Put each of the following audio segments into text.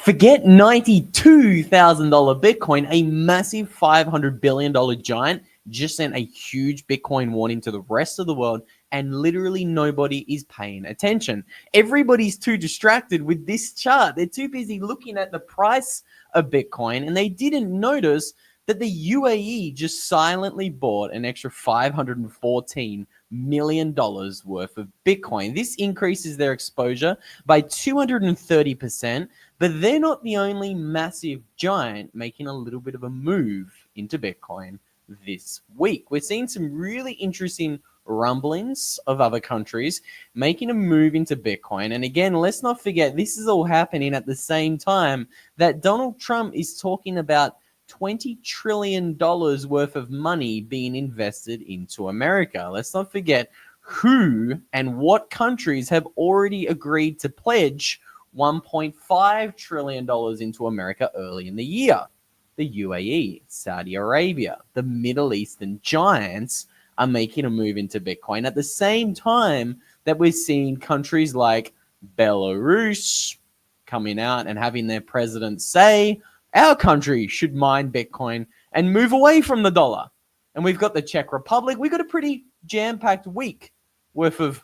Forget $92,000 Bitcoin, a massive $500 billion giant just sent a huge Bitcoin warning to the rest of the world, and literally nobody is paying attention. Everybody's too distracted with this chart. They're too busy looking at the price of Bitcoin, and they didn't notice that the UAE just silently bought an extra $514 million worth of Bitcoin. This increases their exposure by 230%, but they're not the only massive giant making a little bit of a move into Bitcoin this week. We're seeing some really interesting rumblings of other countries making a move into Bitcoin. And again, let's not forget, this is all happening at the same time that Donald Trump is talking about $20 trillion worth of money being invested into America. Let's not forget who and what countries have already agreed to pledge $1.5 trillion into America early in the year. The UAE, Saudi Arabia, the Middle Eastern giants are making a move into Bitcoin at the same time that we're seeing countries like Belarus coming out and having their president say, our country should mine Bitcoin and move away from the dollar. And we've got the Czech Republic. We've got a pretty jam-packed week worth of,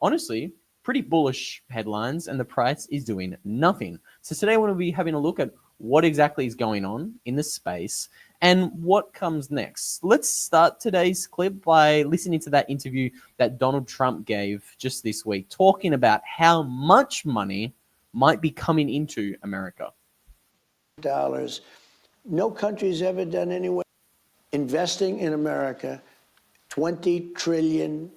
honestly, pretty bullish headlines, and the price is doing nothing. So today I want to be having a look at what exactly is going on in the space and what comes next. Let's start today's clip by listening to that interview that Donald Trump gave just this week, talking about how much money might be coming into America. Dollars. No country's ever done anywhere. Investing in America, $20 trillion.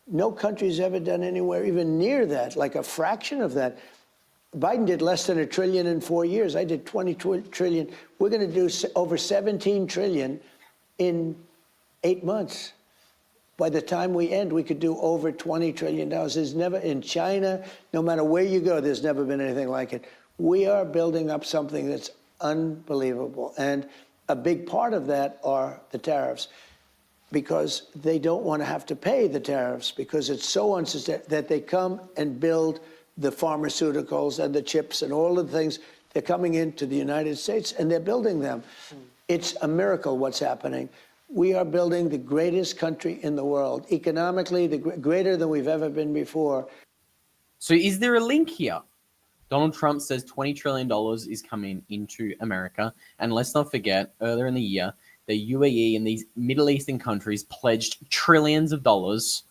No country's ever done anywhere even near that, like a fraction of that. Biden did less than $1 trillion in 4 years. I did 20 trillion. We're going to do over 17 trillion in 8 months. By the time we end, we could do over $20 trillion. There's never, in China, no matter where you go, there's never been anything like it. We are building up something that's unbelievable. And a big part of that are the tariffs, because they don't want to have to pay the tariffs, because it's so unsustainable that they come and build the pharmaceuticals and the chips and all of the things. They're coming into the United States and they're building them. It's a miracle what's happening. We are building the greatest country in the world, economically, greater than we've ever been before. So is there a link here? Donald Trump says $20 trillion is coming into America. And let's not forget, earlier in the year, the UAE and these Middle Eastern countries pledged trillions of dollars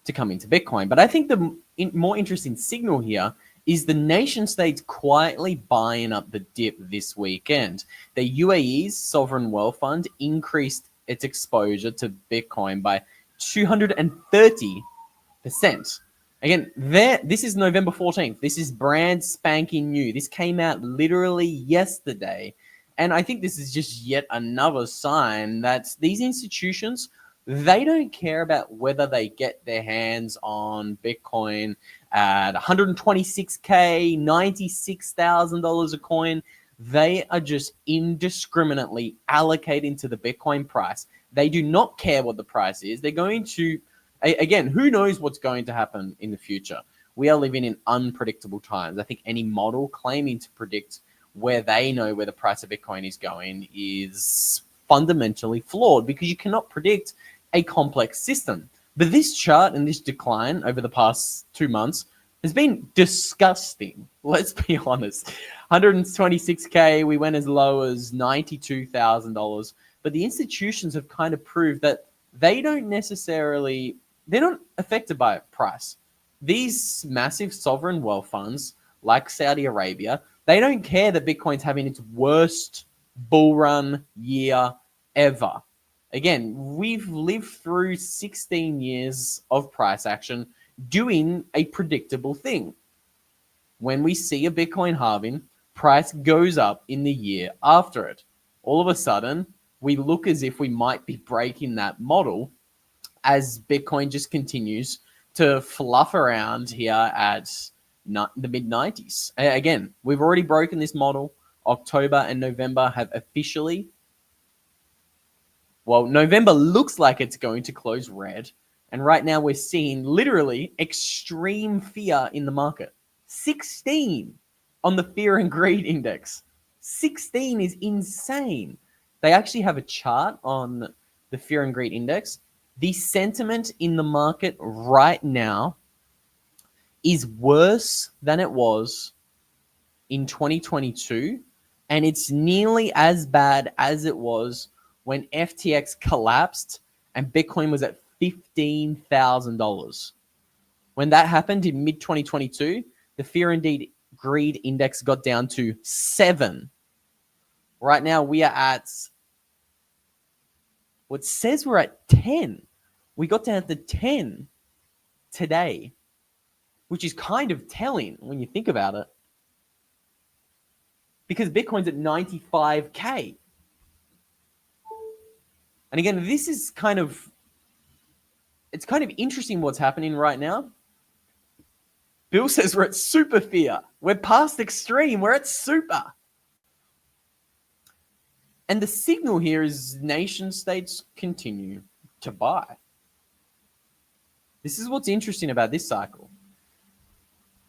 to come into Bitcoin. But I think the more interesting signal here is the nation states quietly buying up the dip this weekend. The UAE's sovereign wealth fund increased its exposure to Bitcoin by 230%. Again, this is November 14th. This is brand spanking new. This came out literally yesterday. And I think this is just yet another sign that these institutions, they don't care about whether they get their hands on Bitcoin at $126K, $96,000 a coin. They are just indiscriminately allocating to the Bitcoin price. They do not care what the price is. They're going to, again, who knows what's going to happen in the future? We are living in unpredictable times. I think any model claiming to predict where they know where the price of Bitcoin is going is fundamentally flawed, because you cannot predict a complex system. But this chart and this decline over the past 2 months has been disgusting. Let's be honest. 126K, we went as low as $92,000. But the institutions have kind of proved that they're not affected by price. These massive sovereign wealth funds, like Saudi Arabia, they don't care that Bitcoin's having its worst bull run year ever. Again, we've lived through 16 years of price action doing a predictable thing. When we see a Bitcoin halving, price goes up in the year after it. All of a sudden, we look as if we might be breaking that model as Bitcoin just continues to fluff around here at the mid-90s. Again, we've already broken this model. October and November have officially, well, November looks like it's going to close red. And right now we're seeing literally extreme fear in the market. 16 on the fear and greed index. 16 is insane. They actually have a chart on the fear and greed index. The sentiment in the market right now is worse than it was in 2022, and it's nearly as bad as it was when FTX collapsed and Bitcoin was at $15,000. When that happened in mid 2022, the fear and greed index got down to 7. Right now, we are at what says we're at 10. We got down to 10 today, which is kind of telling when you think about it. Because Bitcoin's at 95K. And again, this is it's kind of interesting what's happening right now. Bill says we're at super fear. We're past extreme. We're at super. And the signal here is nation states continue to buy. This is what's interesting about this cycle.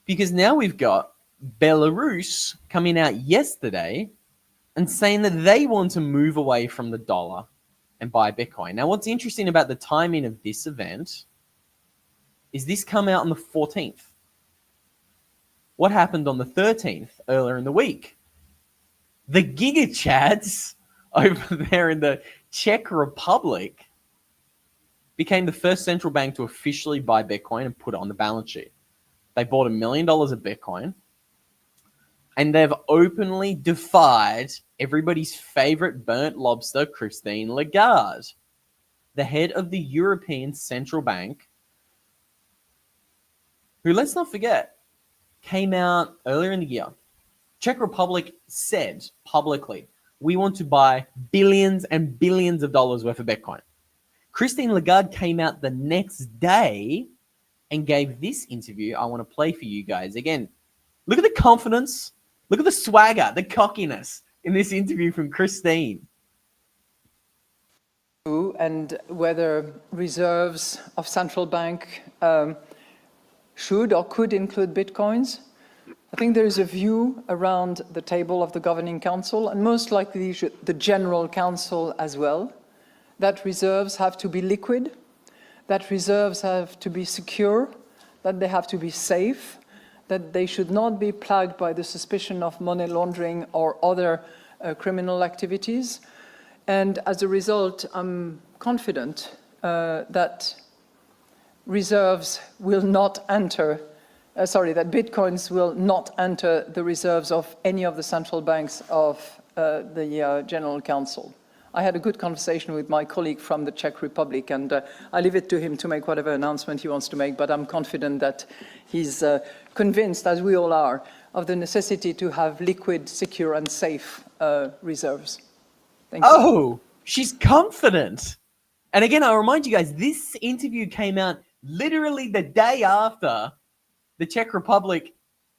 Because now we've got Belarus coming out yesterday and saying that they want to move away from the dollar and buy Bitcoin. Now, what's interesting about the timing of this event is this come out on the 14th. What happened on the 13th, earlier in the week? The Giga Chads over there in the Czech Republic became the first central bank to officially buy Bitcoin and put it on the balance sheet. They bought $1 million of Bitcoin, and they've openly defied everybody's favorite burnt lobster, Christine Lagarde, the head of the European Central Bank, who, let's not forget, came out earlier in the year. Czech Republic said publicly, we want to buy billions and billions of dollars worth of Bitcoin. Christine Lagarde came out the next day and gave this interview I want to play for you guys. Again, look at the confidence, look at the swagger, the cockiness in this interview from Christine. And whether reserves of central bank should or could include Bitcoins. I think there is a view around the table of the Governing Council, and most likely the General Council as well, that reserves have to be liquid, that reserves have to be secure, that they have to be safe, that they should not be plagued by the suspicion of money laundering or other criminal activities. And as a result, I'm confident that reserves will not enter, that Bitcoins will not enter the reserves of any of the central banks of the General Council. I had a good conversation with my colleague from the Czech Republic, and I leave it to him to make whatever announcement he wants to make, but I'm confident that he's convinced, as we all are, of the necessity to have liquid, secure, and safe reserves. Thank you. Oh, she's confident. And again, I'll remind you guys, this interview came out literally the day after the Czech Republic,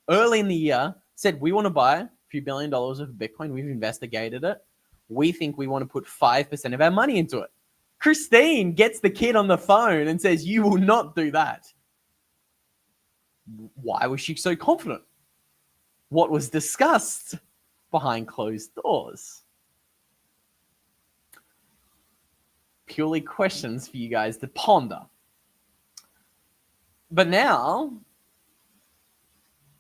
early in the year, said, we want to buy a few $1 billion of Bitcoin. We've investigated it. We think we want to put 5% of our money into it. Christine gets the kid on the phone and says, you will not do that. Why was she so confident? What was discussed behind closed doors? Purely questions for you guys to ponder. But now,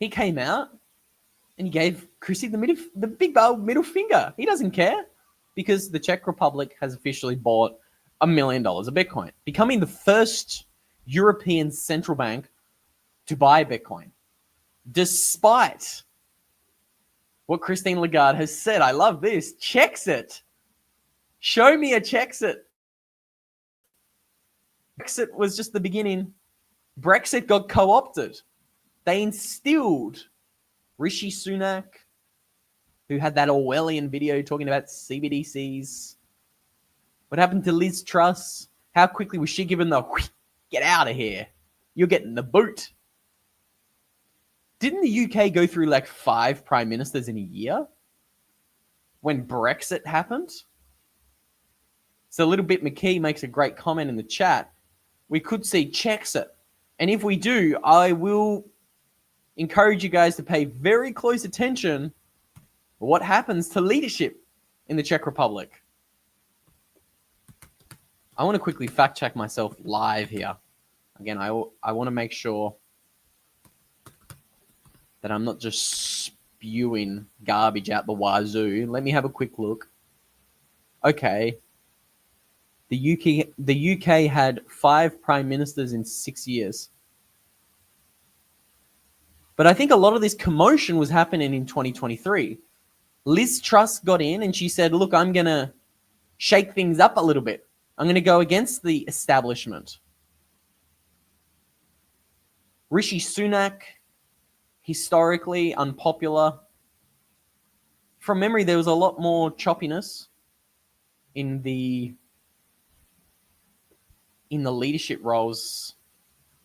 he came out and he gave Chrissy the big old middle finger. He doesn't care because the Czech Republic has officially bought $1 million of Bitcoin, becoming the first European central bank to buy Bitcoin, despite what Christine Lagarde has said. I love this. Czechs. Show me a Czechs. Brexit was just the beginning. Brexit got co-opted. They instilled Rishi Sunak, who had that Orwellian video talking about CBDCs. What happened to Liz Truss? How quickly was she given the get out of here? You're getting the boot. Didn't the UK go through like 5 prime ministers in a year when Brexit happened? So Little Bit McKee makes a great comment in the chat. We could see Czechs. And if we do, I will, encourage you guys to pay very close attention to what happens to leadership in the Czech Republic. I want to quickly fact check myself live here. Again, I want to make sure that I'm not just spewing garbage out the wazoo. Let me have a quick look. Okay. The UK had 5 prime ministers in 6 years. But I think a lot of this commotion was happening in 2023. Liz Truss got in and she said, look, I'm going to shake things up a little bit. I'm going to go against the establishment. Rishi Sunak, historically unpopular. From memory, there was a lot more choppiness in the leadership roles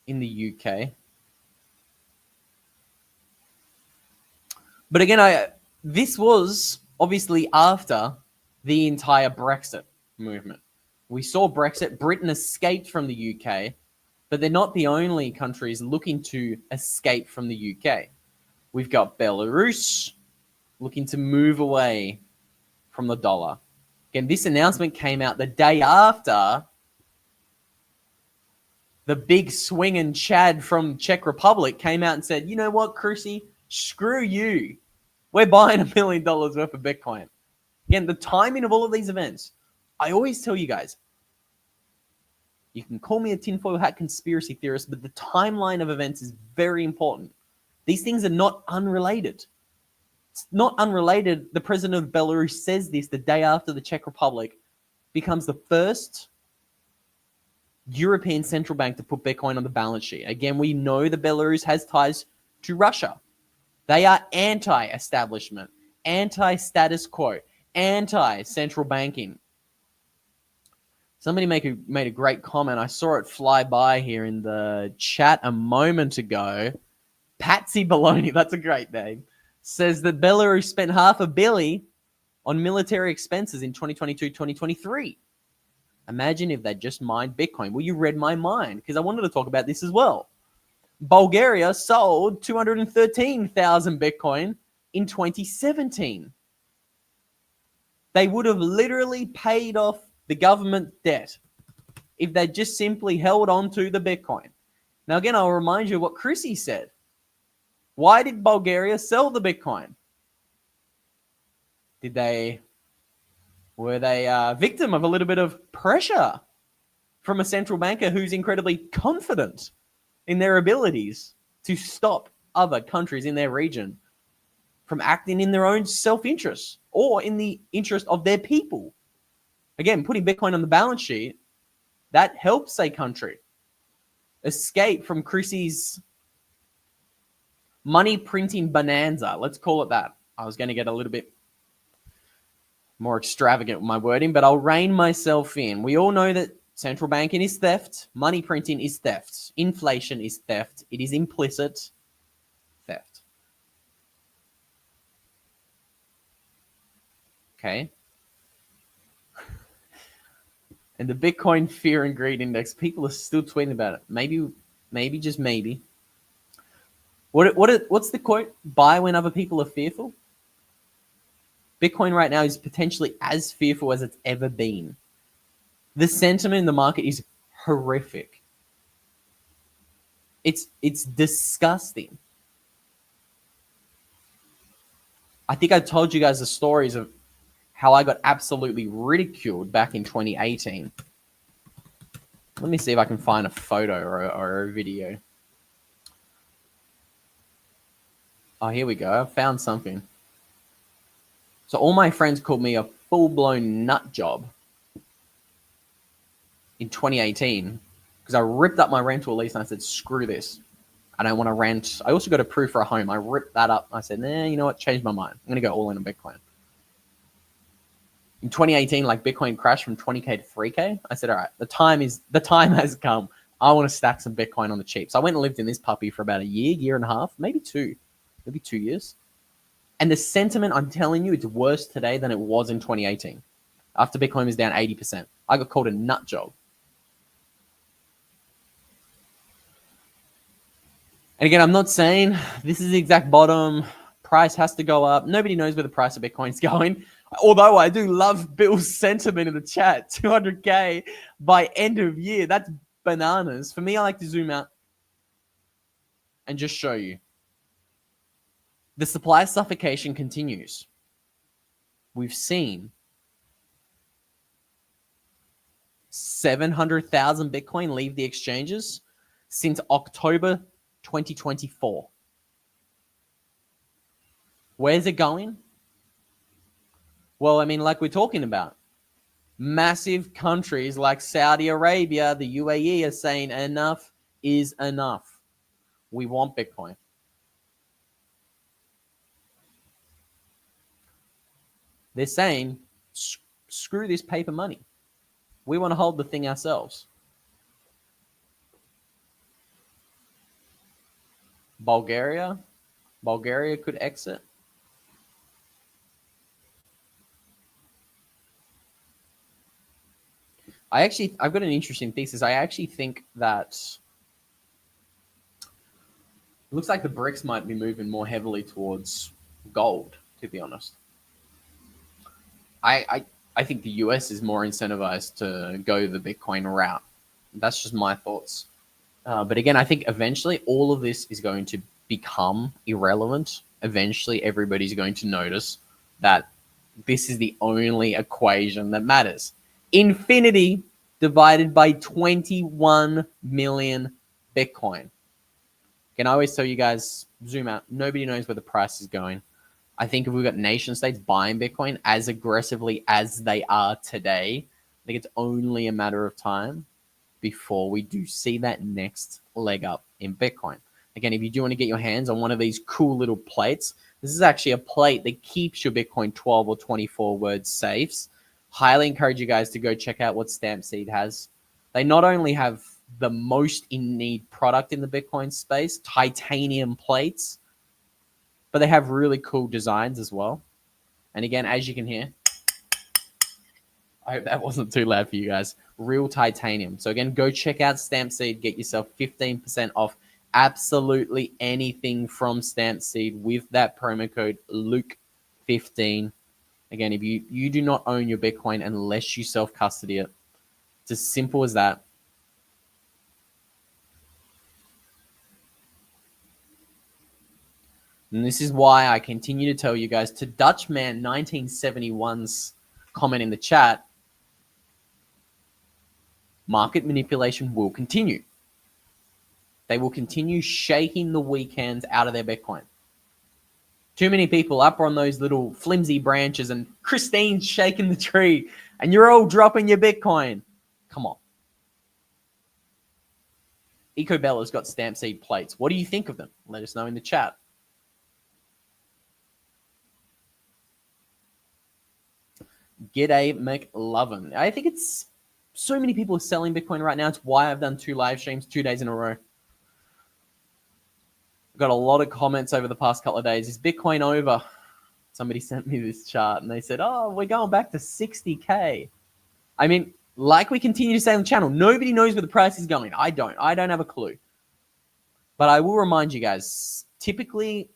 in the UK. But again, this was obviously after the entire Brexit movement. We saw Brexit. Britain escaped from the UK, but they're not the only countries looking to escape from the UK. We've got Belarus looking to move away from the dollar. Again, this announcement came out the day after the big swinging Chad from Czech Republic came out and said, you know what, Chrissy, screw you. We're buying $1 million worth of Bitcoin. Again, the timing of all of these events, I always tell you guys, you can call me a tinfoil hat conspiracy theorist, but the timeline of events is very important. These things are not unrelated. It's not unrelated. The president of Belarus says this the day after the Czech Republic becomes the first European central bank to put Bitcoin on the balance sheet. Again, we know that Belarus has ties to Russia. They are anti-establishment, anti-status quo, anti-central banking. Somebody made a great comment. I saw it fly by here in the chat a moment ago. Patsy Baloney, that's a great name, says that Belarus spent $500 million on military expenses in 2022-2023. Imagine if they just mined Bitcoin. Well, you read my mind because I wanted to talk about this as well. Bulgaria sold 213,000 Bitcoin in 2017. They would have literally paid off the government debt if they just simply held on to the Bitcoin. Now, again, I'll remind you of what Chrissy said. Why did Bulgaria sell the Bitcoin? Were they a victim of a little bit of pressure from a central banker who's incredibly confident in their abilities to stop other countries in their region from acting in their own self-interest or in the interest of their people? Again, putting Bitcoin on the balance sheet, that helps a country escape from Chrissy's money printing bonanza. Let's call it that. I was going to get a little bit more extravagant with my wording, but I'll rein myself in. We all know that central banking is theft. Money printing is theft. Inflation is theft. It is implicit theft. Okay. And the Bitcoin Fear and Greed Index, people are still tweeting about it. Maybe, just maybe. What's the quote? Buy when other people are fearful? Bitcoin right now is potentially as fearful as it's ever been. The sentiment in the market is horrific. It's disgusting. I think I told you guys the stories of how I got absolutely ridiculed back in 2018. Let me see if I can find a photo or a video. Oh, here we go. I found something. So all my friends called me a full-blown nut job in 2018 because I ripped up my rental lease and I said, screw this. I don't want to rent. I also got approved for a home. I ripped that up. I said, nah, you know what? Changed my mind. I'm going to go all in on Bitcoin. In 2018, like Bitcoin crashed from 20K to 3K. I said, all right, the time has come. I want to stack some Bitcoin on the cheap. So I went and lived in this puppy for about a year and a half, maybe 2 years. And the sentiment, I'm telling you, it's worse today than it was in 2018. After Bitcoin was down 80%. I got called a nut job. And again, I'm not saying this is the exact bottom. Price has to go up. Nobody knows where the price of Bitcoin's going. Although I do love Bill's sentiment in the chat, 200K by end of year. That's bananas. For me, I like to zoom out and just show you. The supply suffocation continues. We've seen 700,000 Bitcoin leave the exchanges since October 2024. Where's it going? Well, I mean, like we're talking about, massive countries like Saudi Arabia, the UAE are saying enough is enough. We want Bitcoin. They're saying, screw this paper money. We want to hold the thing ourselves. Bulgaria could exit. I've got an interesting thesis. I actually think that it looks like the BRICS might be moving more heavily towards gold, to be honest. I think the US is more incentivized to go the Bitcoin route. That's just my thoughts. But again, I think eventually all of this is going to become irrelevant. Eventually, everybody's going to notice that this is the only equation that matters. Infinity divided by 21 million Bitcoin. Can I always tell you guys, zoom out. Nobody knows where the price is going. I think if we've got nation states buying Bitcoin as aggressively as they are today, I think it's only a matter of time before we do see that next leg up in Bitcoin. Again, if you do want to get your hands on one of these cool little plates, this is actually a plate that keeps your Bitcoin 12 or 24 word safes. Highly encourage you guys to go check out what Stampseed has. They not only have the most in need product in the Bitcoin space, titanium plates, but they have really cool designs as well. And again, as you can hear, I hope that wasn't too loud for you guys. Real titanium. So again, go check out Stampseed. Get yourself 15% off absolutely anything from Stampseed with that promo code Luke15. Again, if you do not own your Bitcoin unless you self-custody it, it's as simple as that. And this is why I continue to tell you guys, to Dutchman 1971's comment in the chat, market manipulation will continue. They will continue shaking the weak hands out of their Bitcoin. Too many people up on those little flimsy branches and Christine's shaking the tree and you're all dropping your Bitcoin. Come on. EcoBella's got Stampseed plates. What do you think of them? Let us know in the chat. G'day McLovin. I think it's so many people are selling Bitcoin right now. It's why I've done 2 live streams 2 days in a row. Got a lot of comments over the past couple of days. Is Bitcoin over? Somebody sent me this chart and they said, oh, we're going back to 60K. I mean, like we continue to say on the channel, nobody knows where the price is going. I don't have a clue. But I will remind you guys, typically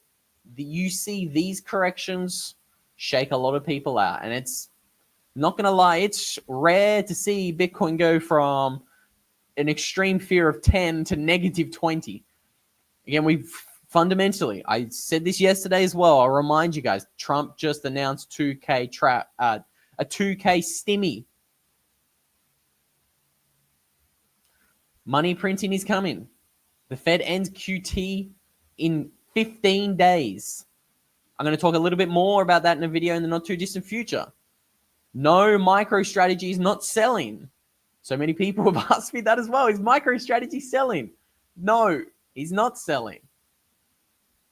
you see these corrections shake a lot of people out. And it's not going to lie, it's rare to see Bitcoin go from an extreme fear of 10 to negative 20. Again, fundamentally, I said this yesterday as well. I'll remind you guys, Trump just announced a 2K stimmy. Money printing is coming. The Fed ends QT in 15 days. I'm going to talk a little bit more about that in a video in the not too distant future. No, MicroStrategy is not selling. So many people have asked me that as well. Is MicroStrategy selling? No, he's not selling.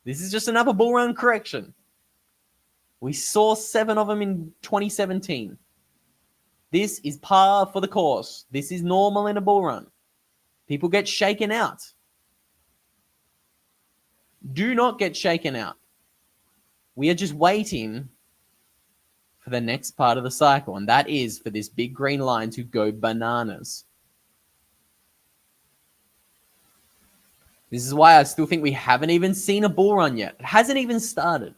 This is just another bull run correction. We saw 7 of them in 2017. This is par for the course. This is normal in a bull run. People get shaken out. Do not get shaken out. We are just waiting for the next part of the cycle, and that is for this big green line to go bananas. This is why I still think we haven't even seen a bull run yet. It hasn't even started.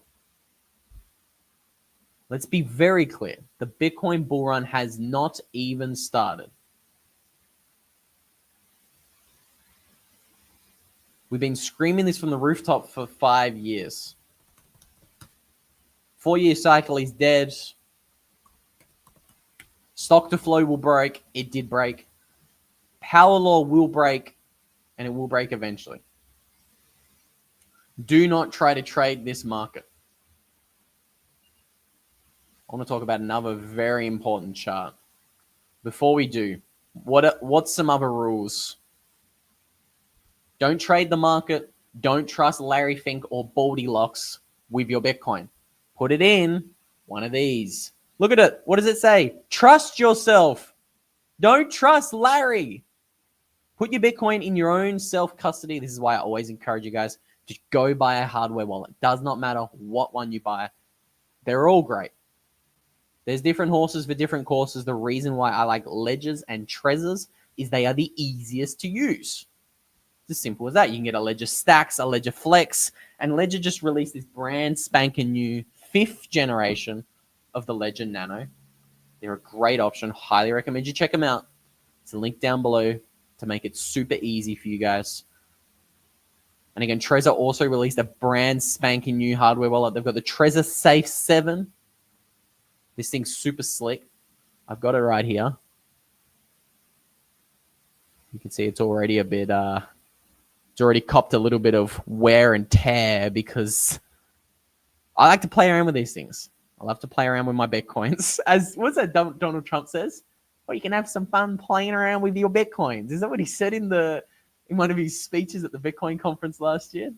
Let's be very clear. The Bitcoin bull run has not even started. We've been screaming this from the rooftop for 5 years. 4-year cycle is dead. Stock to flow will break. It did break. Power law will break, and it will break eventually. Do not try to trade this market. I want to talk about another very important chart. Before we do, what's some other rules? Don't trade the market. Don't trust Larry Fink or Baldy Locks with your Bitcoin. Put it in one of these. Look at it. What does it say? Trust yourself. Don't trust Larry. Put your Bitcoin in your own self-custody. This is why I always encourage you guys to go buy a hardware wallet. Does not matter what one you buy. They're all great. There's different horses for different courses. The reason why I like Ledgers and Trezors is they are the easiest to use. It's as simple as that. You can get a Ledger Stacks, a Ledger Flex, and Ledger just released this brand spanking new 5th generation of the Ledger Nano. They're a great option. Highly recommend you check them out. It's a link down below to make it super easy for you guys. And again, Trezor also released a brand spanking new hardware wallet. They've got the Trezor Safe 7. This thing's super slick. I've got it right here. You can see it's already a bit, it's already copped a little bit of wear and tear because I like to play around with these things. I love to play around with my Bitcoins. As what's that Donald Trump says? Well, you can have some fun playing around with your Bitcoins. Is that what he said in one of his speeches at the Bitcoin conference last year?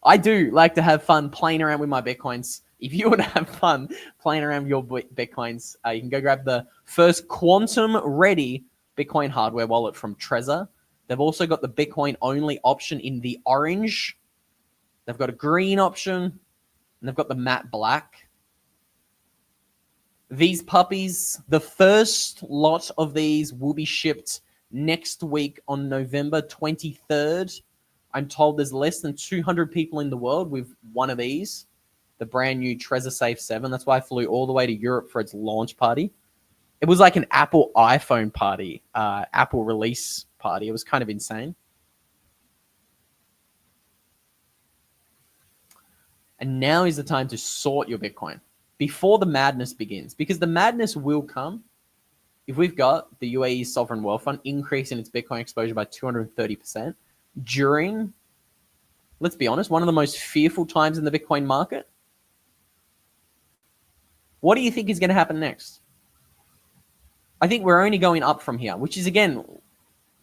I do like to have fun playing around with my Bitcoins. If you want to have fun playing around with your Bitcoins, you can go grab the first quantum-ready Bitcoin hardware wallet from Trezor. They've also got the Bitcoin-only option in the orange. They've got a green option, and they've got the matte black. These puppies, the first lot of these will be shipped next week on November 23rd. I'm told there's less than 200 people in the world with one of these, the brand new Trezor Safe 7. That's why I flew all the way to Europe for its launch party. It was like an Apple iPhone party, Apple release party. It was kind of insane. And now is the time to sort your Bitcoin before the madness begins, because the madness will come if we've got the UAE Sovereign Wealth Fund increasing its Bitcoin exposure by 230% during, let's be honest, one of the most fearful times in the Bitcoin market. What do you think is going to happen next? I think we're only going up from here, which is, again,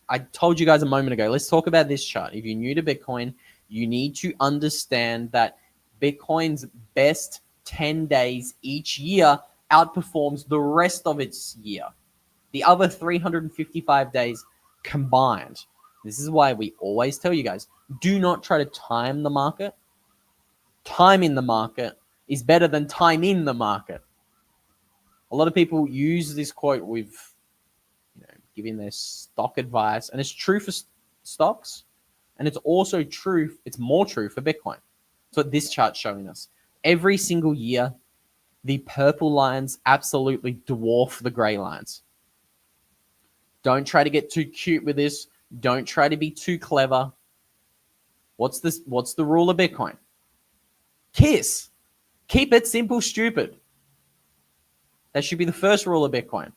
I told you guys a moment ago, let's talk about this chart. If you're new to Bitcoin, you need to understand that Bitcoin's best 10 days each year outperforms the rest of its year. The other 355 days combined. This is why we always tell you guys, do not try to time the market. Time in the market is better than time in the market. A lot of people use this quote with, giving their stock advice, and it's true for stocks, and it's also true, it's more true for Bitcoin. That's what this chart's showing us. Every single year, the purple lines absolutely dwarf the gray lines. Don't try to get too cute with this. Don't try to be too clever. What's the rule of Bitcoin? KISS. Keep it simple, stupid. That should be the first rule of Bitcoin.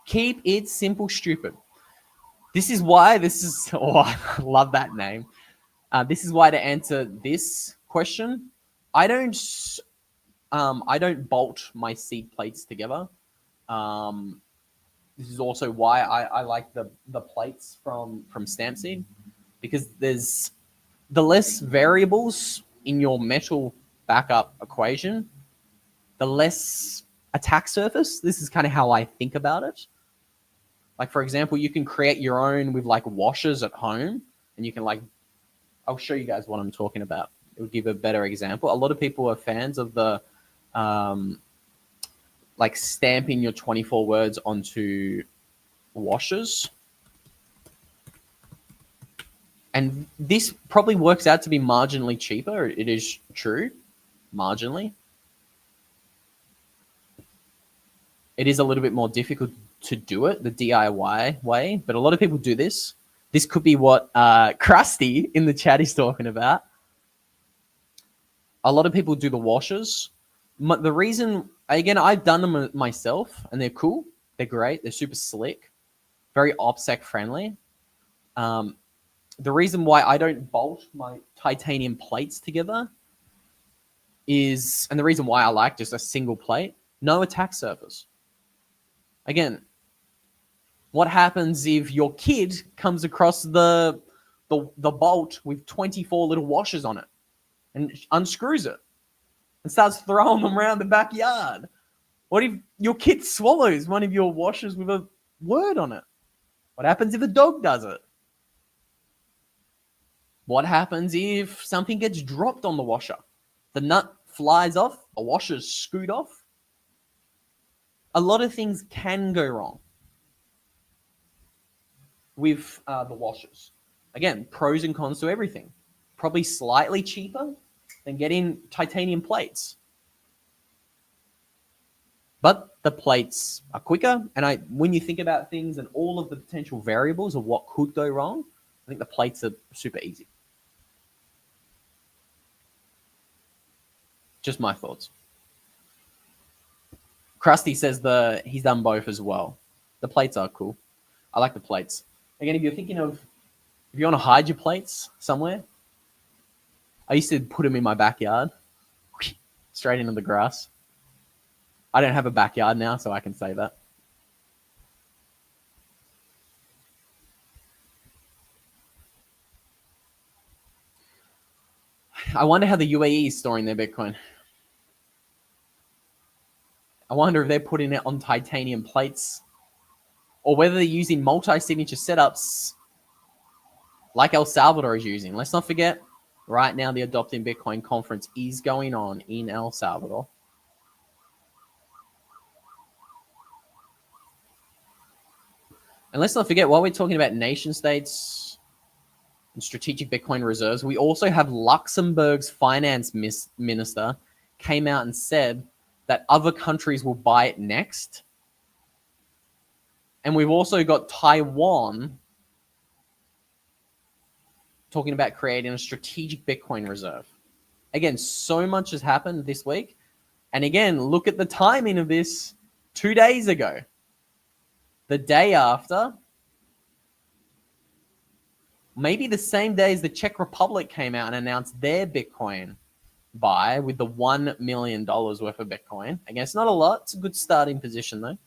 Keep it simple, stupid. This is why I love that name. This is why, to answer this question, I don't bolt my seed plates together. This is also why I like the plates from Stampseed, because there's the less variables in your metal backup equation, the less attack surface. This is kind of how I think about it. Like, for example, you can create your own with like washers at home, and you can I'll show you guys what I'm talking about. It would give a better example. A lot of people are fans of the stamping your 24 words onto washers. And this probably works out to be marginally cheaper. It is true, marginally. It is a little bit more difficult to do it the DIY way, but a lot of people do this. This could be what Krusty in the chat is talking about. A lot of people do the washers. The reason, again, I've done them myself, and they're cool. They're great. They're super slick, very OPSEC friendly. The reason why I don't bolt my titanium plates together is, and the reason why I like just a single plate, no attack surface. Again, what happens if your kid comes across the bolt with 24 little washers on it and unscrews it and starts throwing them around the backyard? What if your kid swallows one of your washers with a word on it? What happens if a dog does it? What happens if something gets dropped on the washer? The nut flies off, the washers scoot off. A lot of things can go wrong with the washers. Again, pros and cons to everything. Probably slightly cheaper than getting titanium plates. But the plates are quicker. And when you think about things and all of the potential variables of what could go wrong, I think the plates are super easy. Just my thoughts. Krusty says he's done both as well. The plates are cool. I like the plates. Again, if you want to hide your plates somewhere, I used to put them in my backyard, straight into the grass. I don't have a backyard now, so I can say that. I wonder how the UAE is storing their Bitcoin. I wonder if they're putting it on titanium plates or whether they're using multi-signature setups like El Salvador is using. Let's not forget, right now the Adopting Bitcoin conference is going on in El Salvador. And let's not forget, while we're talking about nation states and strategic Bitcoin reserves, we also have Luxembourg's finance minister came out and said that other countries will buy it next. And we've also got Taiwan talking about creating a strategic Bitcoin reserve. Again, so much has happened this week. And again, look at the timing of this 2 days ago. The day after, maybe the same day as the Czech Republic came out and announced their Bitcoin buy with the $1 million worth of Bitcoin. Again, it's not a lot. It's a good starting position, though.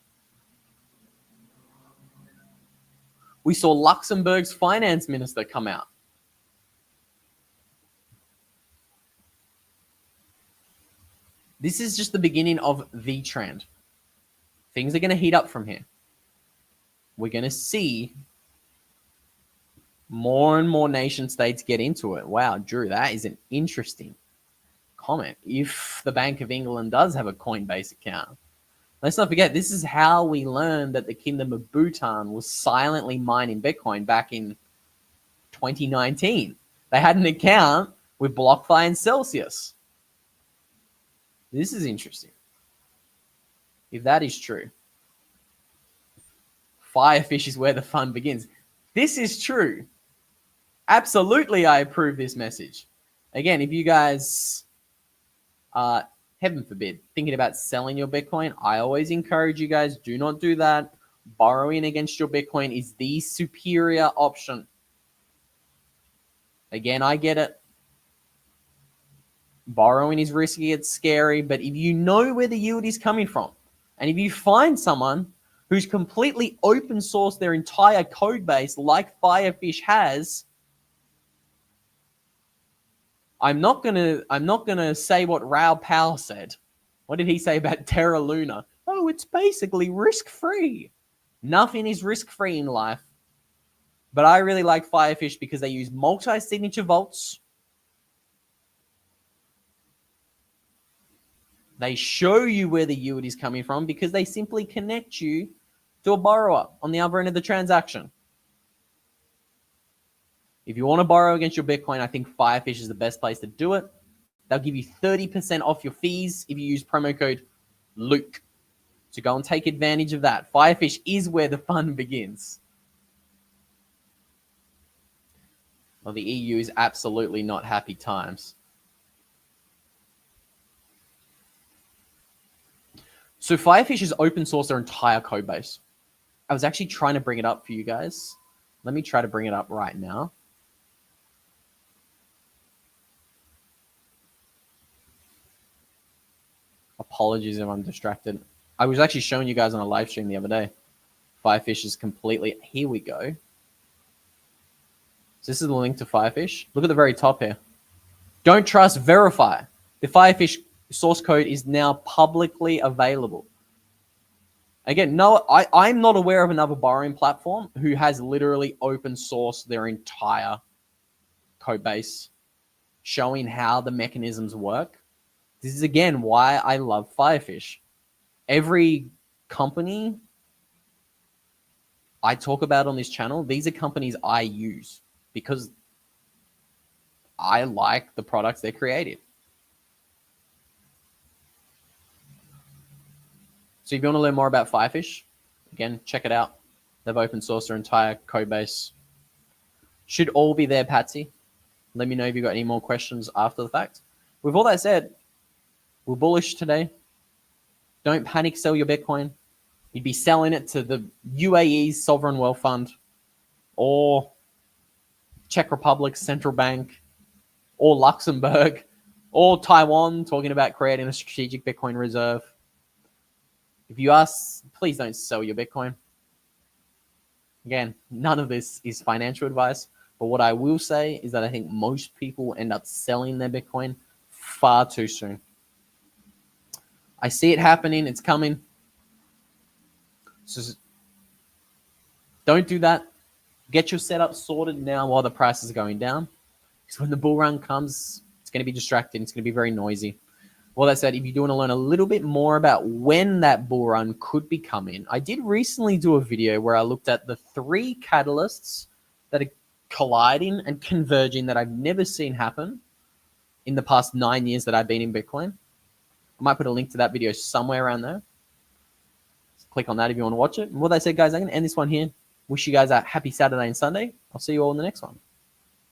We saw Luxembourg's finance minister come out. This is just the beginning of the trend. Things are going to heat up from here. We're going to see more and more nation states get into it. Wow, Drew, that is an interesting comment. If the Bank of England does have a Coinbase account, let's not forget, this is how we learned that the Kingdom of Bhutan was silently mining Bitcoin back in 2019. They had an account with BlockFi and Celsius. This is interesting. If that is true, Firefish is where the fun begins. This is true. Absolutely, I approve this message. Again, if you guys are, heaven forbid, thinking about selling your Bitcoin, I always encourage you guys, do not do that. Borrowing against your Bitcoin is the superior option. Again, I get it. Borrowing is risky, it's scary, but if you know where the yield is coming from, and if you find someone who's completely open sourced their entire code base like Firefish has, I'm not gonna say what Raoul Pal said. What did he say about Terra Luna? Oh, it's basically risk-free. Nothing is risk-free in life. But I really like Firefish because they use multi-signature vaults. They show you where the yield is coming from because they simply connect you to a borrower on the other end of the transaction. If you want to borrow against your Bitcoin, I think Firefish is the best place to do it. They'll give you 30% off your fees if you use promo code Luke. So go and take advantage of that. Firefish is where the fun begins. Well, the EU is absolutely not happy times. So Firefish has open sourced their entire code base. I was actually trying to bring it up for you guys. Let me try to bring it up right now. Apologies if I'm distracted. I was actually showing you guys on a live stream the other day. Firefish is completely... Here we go. So this is the link to Firefish. Look at the very top here. Don't trust, verify. The Firefish source code is now publicly available. Again, no, I'm not aware of another borrowing platform who has literally open sourced their entire code base, showing how the mechanisms work. This is, again, why I love Firefish. Every company I talk about on this channel, these are companies I use because I like the products they're creating. So if you want to learn more about Firefish, again, check it out. They've open sourced their entire code base. Should all be there, Patsy. Let me know if you've got any more questions after the fact. With all that said, we're bullish today. Don't panic sell your Bitcoin. You'd be selling it to the UAE's sovereign wealth fund or Czech Republic central bank or Luxembourg or Taiwan talking about creating a strategic Bitcoin reserve. If you ask, please don't sell your Bitcoin. Again, none of this is financial advice, but what I will say is that I think most people end up selling their Bitcoin far too soon. I see it happening. It's coming. So don't do that. Get your setup sorted now while the prices are going down. Because when the bull run comes, it's going to be distracting. It's going to be very noisy. Well, that said, if you do want to learn a little bit more about when that bull run could be coming, I did recently do a video where I looked at the 3 catalysts that are colliding and converging that I've never seen happen in the past 9 years that I've been in Bitcoin. I might put a link to that video somewhere around there. Just click on that if you want to watch it. And what I said, guys, I'm going to end this one here. Wish you guys a happy Saturday and Sunday. I'll see you all in the next one.